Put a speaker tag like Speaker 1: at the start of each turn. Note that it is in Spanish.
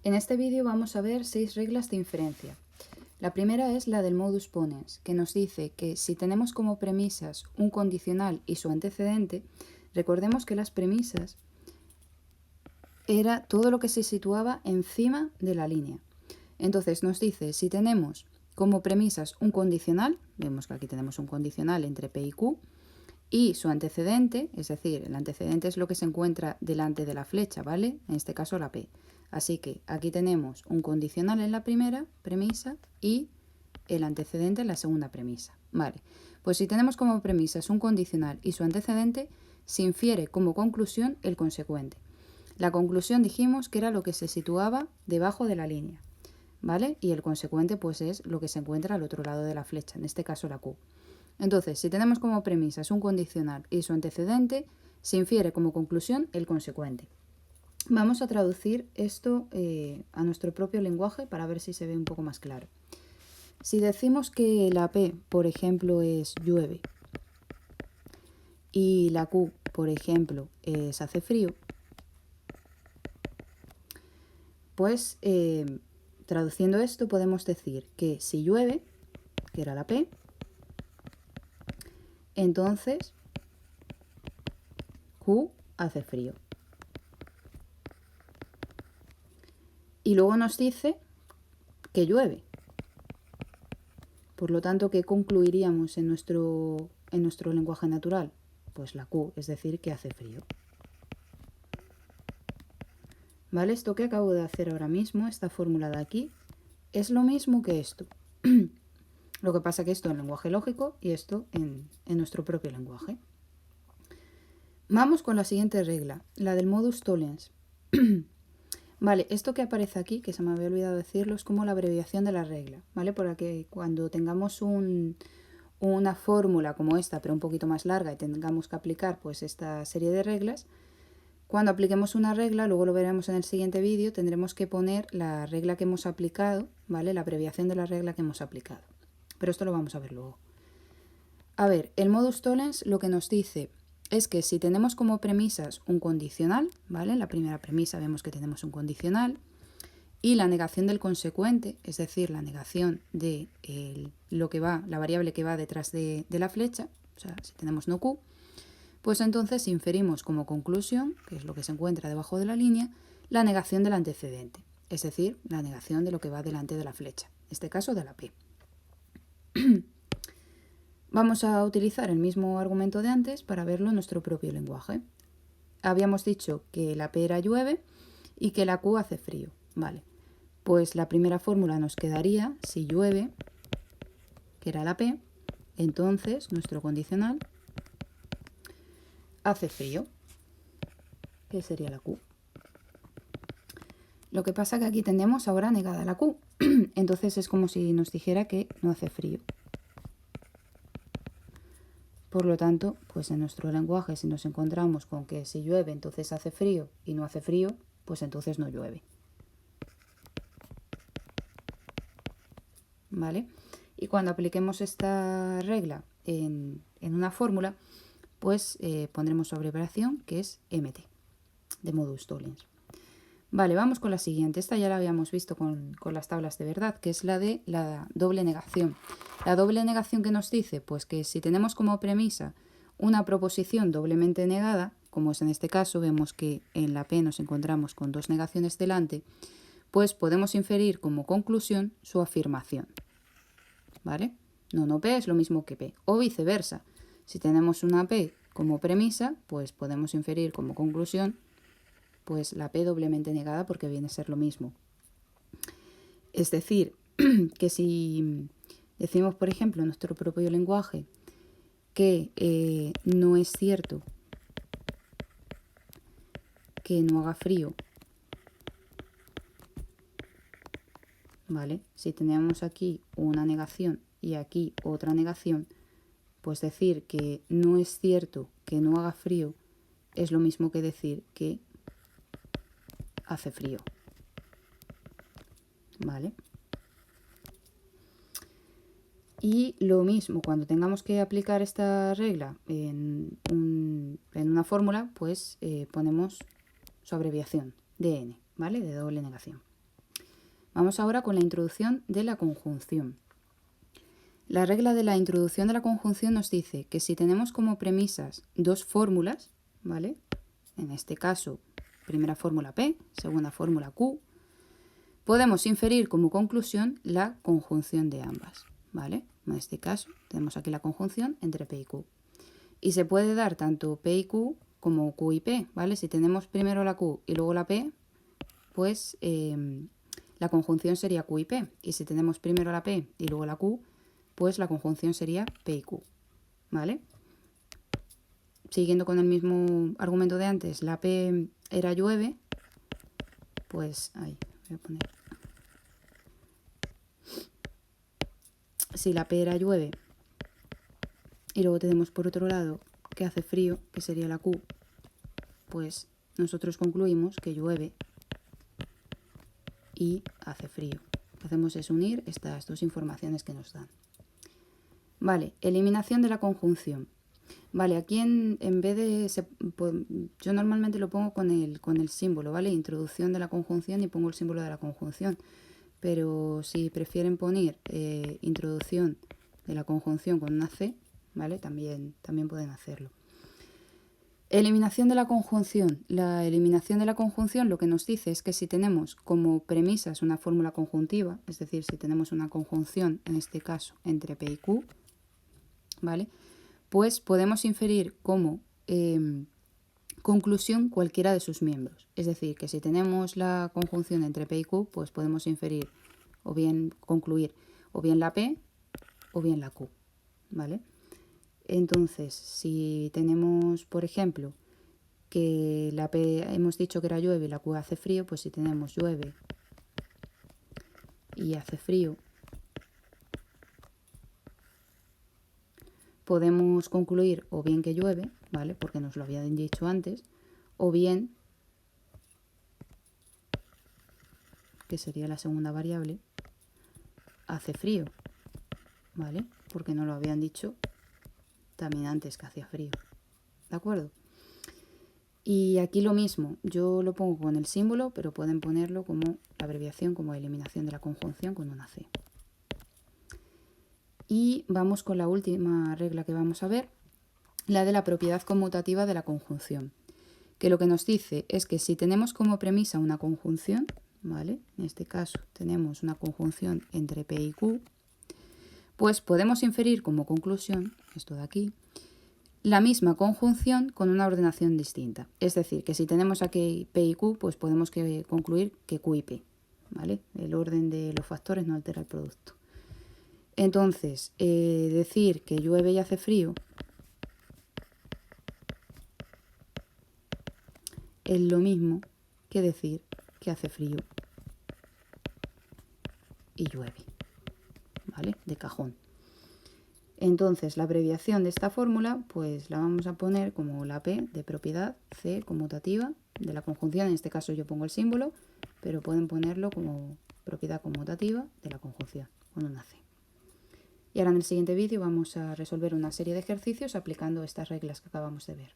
Speaker 1: En este vídeo vamos a ver 6 reglas de inferencia. La primera es la del modus ponens, que nos dice que si tenemos como premisas un condicional y su antecedente, recordemos que las premisas era todo lo que se situaba encima de la línea. Entonces nos dice, si tenemos como premisas un condicional, vemos que aquí tenemos un condicional entre P y Q, y su antecedente, es decir, el antecedente es lo que se encuentra delante de la flecha, ¿vale? En este caso la P. Así que aquí tenemos un condicional en la primera premisa y el antecedente en la segunda premisa. Vale, pues si tenemos como premisas un condicional y su antecedente, se infiere como conclusión el consecuente. La conclusión dijimos que era lo que se situaba debajo de la línea, ¿vale? Y el consecuente pues es lo que se encuentra al otro lado de la flecha, en este caso la Q. Entonces, si tenemos como premisas un condicional y su antecedente, se infiere como conclusión el consecuente. Vamos a traducir esto a nuestro propio lenguaje para ver si se ve un poco más claro. Si decimos que la P, por ejemplo, es llueve y la Q, por ejemplo, es hace frío, pues traduciendo esto podemos decir que si llueve, que era la P, entonces Q hace frío. Y luego nos dice que llueve. Por lo tanto, ¿qué concluiríamos en nuestro lenguaje natural? Pues la Q, es decir, que hace frío. ¿Vale? Esto que acabo de hacer ahora mismo, esta fórmula de aquí, es lo mismo que esto. Lo que pasa que esto en lenguaje lógico y esto en nuestro propio lenguaje. Vamos con la siguiente regla, la del modus tollens. Vale, esto que aparece aquí, que se me había olvidado decirlo, es como la abreviación de la regla, ¿vale? Para que cuando tengamos una fórmula como esta, pero un poquito más larga y tengamos que aplicar pues esta serie de reglas, cuando apliquemos una regla, luego lo veremos en el siguiente vídeo, tendremos que poner la regla que hemos aplicado, ¿vale? La abreviación de la regla que hemos aplicado. Pero esto lo vamos a ver luego. A ver, el modus tollens lo que nos dice es que si tenemos como premisas un condicional, ¿vale? En la primera premisa vemos que tenemos un condicional y la negación del consecuente, es decir, la negación de la variable que va detrás de la flecha, o sea, si tenemos no Q, pues entonces inferimos como conclusión, que es lo que se encuentra debajo de la línea, la negación del antecedente, es decir, la negación de lo que va delante de la flecha, en este caso de la P. Vamos a utilizar el mismo argumento de antes para verlo en nuestro propio lenguaje. Habíamos dicho que la P era llueve y que la Q hace frío. Vale, pues la primera fórmula nos quedaría si llueve, que era la P, entonces nuestro condicional hace frío, que sería la Q. Lo que pasa que aquí tenemos ahora negada la Q, entonces es como si nos dijera que no hace frío. Por lo tanto, pues en nuestro lenguaje, si nos encontramos con que si llueve entonces hace frío y no hace frío, pues entonces no llueve. ¿Vale? Y cuando apliquemos esta regla en una fórmula, pues pondremos su abreviación, que es MT, de modus tollens. Vale, vamos con la siguiente. Esta ya la habíamos visto con las tablas de verdad, que es la de la doble negación. La doble negación que nos dice, pues que si tenemos como premisa una proposición doblemente negada, como es en este caso, vemos que en la P nos encontramos con dos negaciones delante, pues podemos inferir como conclusión su afirmación. ¿Vale? No P es lo mismo que P, o viceversa. Si tenemos una P como premisa, pues podemos inferir como conclusión pues la P doblemente negada porque viene a ser lo mismo. Es decir, que si decimos, por ejemplo, en nuestro propio lenguaje que no es cierto que no haga frío, ¿vale? Si tenemos aquí una negación y aquí otra negación, pues decir que no es cierto que no haga frío es lo mismo que decir que hace frío. ¿Vale? Y lo mismo, cuando tengamos que aplicar esta regla en una fórmula, pues ponemos su abreviación, DN, ¿vale? De doble negación. Vamos ahora con la introducción de la conjunción. La regla de la introducción de la conjunción nos dice que si tenemos como premisas dos fórmulas, ¿vale? En este caso, primera fórmula P, segunda fórmula Q, podemos inferir como conclusión la conjunción de ambas, ¿vale? En este caso, tenemos aquí la conjunción entre P y Q. Y se puede dar tanto P y Q como Q y P, ¿vale? Si tenemos primero la Q y luego la P, pues la conjunción sería Q y P. Y si tenemos primero la P y luego la Q, pues la conjunción sería P y Q, ¿vale? Siguiendo con el mismo argumento de antes, la P era llueve, pues ahí, voy a poner. Si la P era llueve y luego tenemos por otro lado que hace frío, que sería la Q, pues nosotros concluimos que llueve y hace frío. Lo que hacemos es unir estas dos informaciones que nos dan. Vale, eliminación de la conjunción. Vale, aquí en vez de... yo normalmente lo pongo con el símbolo, ¿vale? Introducción de la conjunción y pongo el símbolo de la conjunción. Pero si prefieren poner introducción de la conjunción con una C, ¿vale? También pueden hacerlo. Eliminación de la conjunción. La eliminación de la conjunción lo que nos dice es que si tenemos como premisas una fórmula conjuntiva, es decir, si tenemos una conjunción, en este caso, entre P y Q, ¿vale? Pues podemos inferir como conclusión cualquiera de sus miembros. Es decir, que si tenemos la conjunción entre P y Q, pues podemos inferir o bien concluir o bien la P o bien la Q, ¿vale? Entonces, si tenemos, por ejemplo, que la P hemos dicho que era llueve y la Q hace frío, pues si tenemos llueve y hace frío, podemos concluir o bien que llueve, ¿vale? Porque nos lo habían dicho antes, o bien, que sería la segunda variable, hace frío, ¿vale? Porque nos lo habían dicho también antes que hacía frío, ¿de acuerdo? Y aquí lo mismo, yo lo pongo con el símbolo, pero pueden ponerlo como la abreviación, como eliminación de la conjunción con una C. Y vamos con la última regla que vamos a ver, la de la propiedad conmutativa de la conjunción, que lo que nos dice es que si tenemos como premisa una conjunción, ¿vale? En este caso tenemos una conjunción entre P y Q, pues podemos inferir como conclusión, esto de aquí, la misma conjunción con una ordenación distinta. Es decir, que si tenemos aquí P y Q, pues podemos concluir que Q y P, ¿vale? El orden de los factores no altera el producto. Entonces, decir que llueve y hace frío es lo mismo que decir que hace frío y llueve, ¿vale? De cajón. Entonces, la abreviación de esta fórmula, pues la vamos a poner como la P de propiedad, C conmutativa de la conjunción. En este caso yo pongo el símbolo, pero pueden ponerlo como propiedad conmutativa de la conjunción, con una C. Y ahora en el siguiente vídeo vamos a resolver una serie de ejercicios aplicando estas reglas que acabamos de ver.